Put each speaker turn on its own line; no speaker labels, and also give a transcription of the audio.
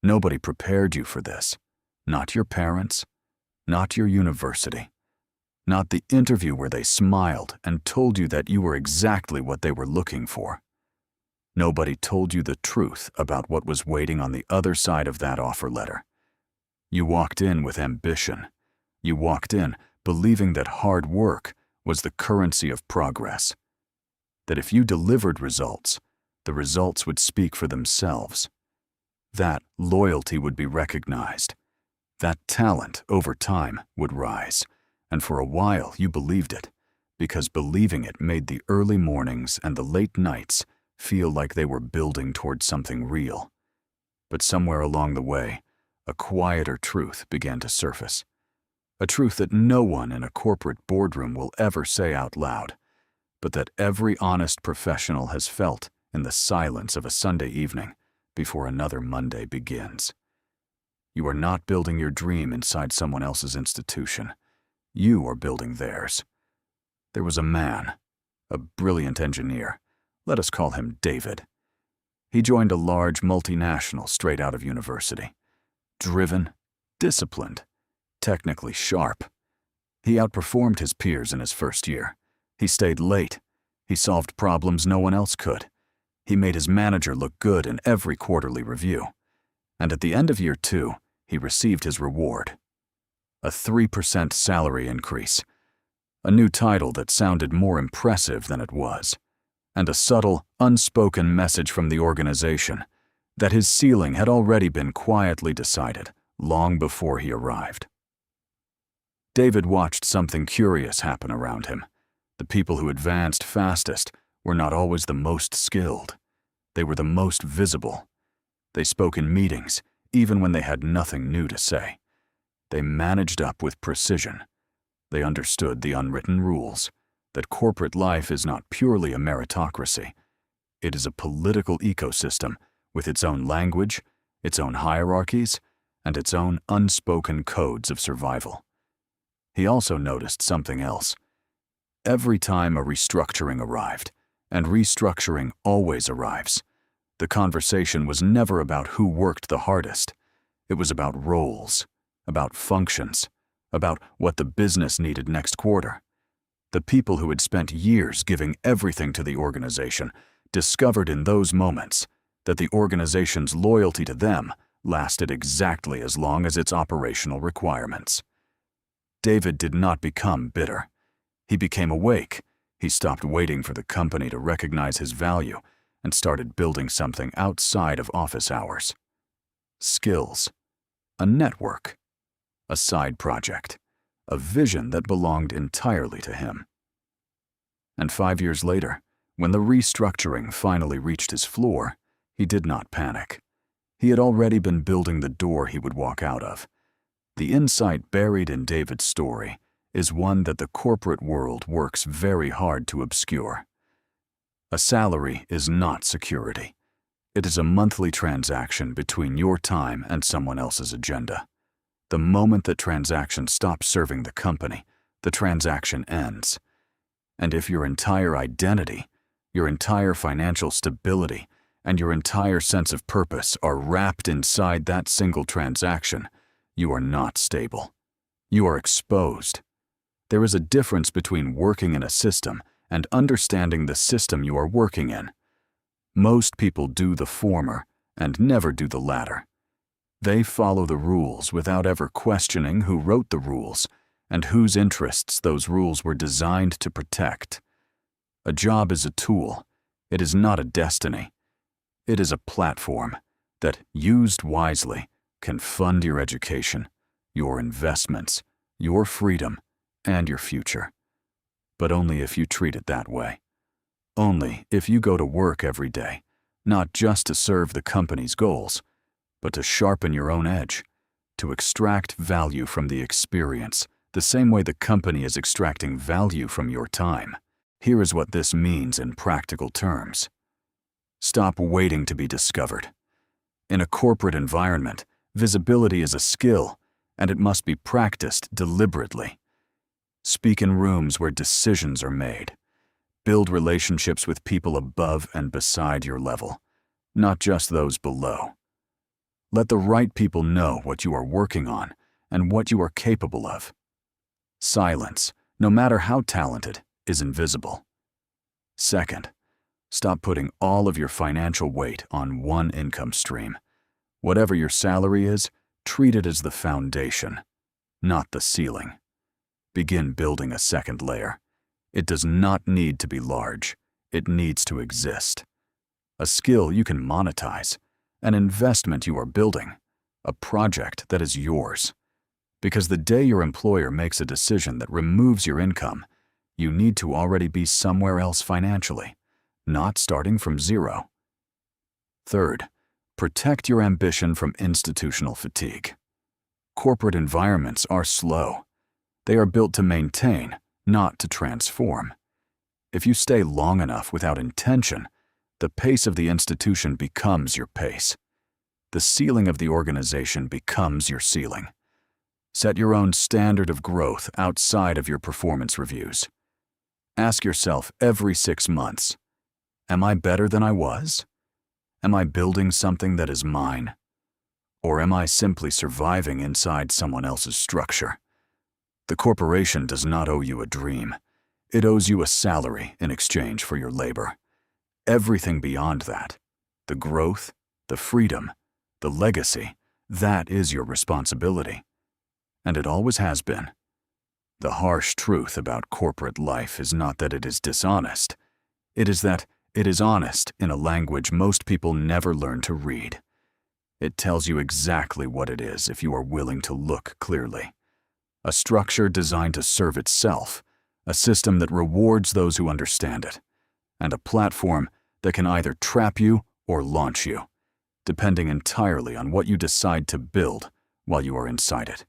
Nobody prepared you for this. Not your parents, not your university, not the interview where they smiled and told you that you were exactly what they were looking for. Nobody told you the truth about what was waiting on the other side of that offer letter. You walked in with ambition. You walked in believing that hard work was the currency of progress, that if you delivered results, the results would speak for themselves, that loyalty would be recognized, that talent over time would rise, and for a while you believed it, because believing it made the early mornings and the late nights feel like they were building towards something real. But somewhere along the way, a quieter truth began to surface. A truth that no one in a corporate boardroom will ever say out loud, but that every honest professional has felt in the silence of a Sunday evening before another Monday begins. You are not building your dream inside someone else's institution. You are building theirs. There was a man, a brilliant engineer. Let us call him David. He joined a large multinational straight out of university. Driven, disciplined, technically sharp. He outperformed his peers in his first year. He stayed late. He solved problems no one else could. He made his manager look good in every quarterly review. And at the end of year 2, he received his reward. A 3% salary increase, a new title that sounded more impressive than it was, and a subtle, unspoken message from the organization that his ceiling had already been quietly decided long before he arrived. David watched something curious happen around him. The people who advanced fastest were not always the most skilled. They were the most visible. They spoke in meetings, even when they had nothing new to say. They managed up with precision. They understood the unwritten rules, that corporate life is not purely a meritocracy. It is a political ecosystem with its own language, its own hierarchies, and its own unspoken codes of survival. He also noticed something else. Every time a restructuring arrived, and restructuring always arrives, the conversation was never about who worked the hardest. It was about roles, about functions, about what the business needed next quarter. The people who had spent years giving everything to the organization discovered in those moments that the organization's loyalty to them lasted exactly as long as its operational requirements. David did not become bitter. He became awake. He stopped waiting for the company to recognize his value and started building something outside of office hours. Skills, a network, a side project, a vision that belonged entirely to him. And 5 years later, when the restructuring finally reached his floor, he did not panic. He had already been building the door he would walk out of. The insight buried in David's story is one that the corporate world works very hard to obscure. A salary is not security. It is a monthly transaction between your time and someone else's agenda. The moment that transaction stops serving the company, the transaction ends. And if your entire identity, your entire financial stability, and your entire sense of purpose are wrapped inside that single transaction, you are not stable. You are exposed. There is a difference between working in a system and understanding the system you are working in. Most people do the former and never do the latter. They follow the rules without ever questioning who wrote the rules and whose interests those rules were designed to protect. A job is a tool. It is not a destiny. It is a platform that, used wisely, can fund your education, your investments, your freedom, and your future. But only if you treat it that way. Only if you go to work every day, not just to serve the company's goals, but to sharpen your own edge, to extract value from the experience, the same way the company is extracting value from your time. Here is what this means in practical terms. Stop waiting to be discovered. In a corporate environment, visibility is a skill, and it must be practiced deliberately. Speak in rooms where decisions are made. Build relationships with people above and beside your level, not just those below. Let the right people know what you are working on and what you are capable of. Silence, no matter how talented, is invisible. Second, stop putting all of your financial weight on one income stream. Whatever your salary is, treat it as the foundation, not the ceiling. Begin building a second layer. It does not need to be large. It needs to exist. A skill you can monetize, an investment you are building, a project that is yours. Because the day your employer makes a decision that removes your income, you need to already be somewhere else financially, not starting from zero. Third, protect your ambition from institutional fatigue. Corporate environments are slow. They are built to maintain, not to transform. If you stay long enough without intention, the pace of the institution becomes your pace. The ceiling of the organization becomes your ceiling. Set your own standard of growth outside of your performance reviews. Ask yourself every 6 months, am I better than I was? Am I building something that is mine? Or am I simply surviving inside someone else's structure? The corporation does not owe you a dream. It owes you a salary in exchange for your labor. Everything beyond that, the growth, the freedom, the legacy, that is your responsibility. And it always has been. The harsh truth about corporate life is not that it is dishonest. It is that it is honest in a language most people never learn to read. It tells you exactly what it is if you are willing to look clearly. A structure designed to serve itself, a system that rewards those who understand it, and a platform that can either trap you or launch you, depending entirely on what you decide to build while you are inside it.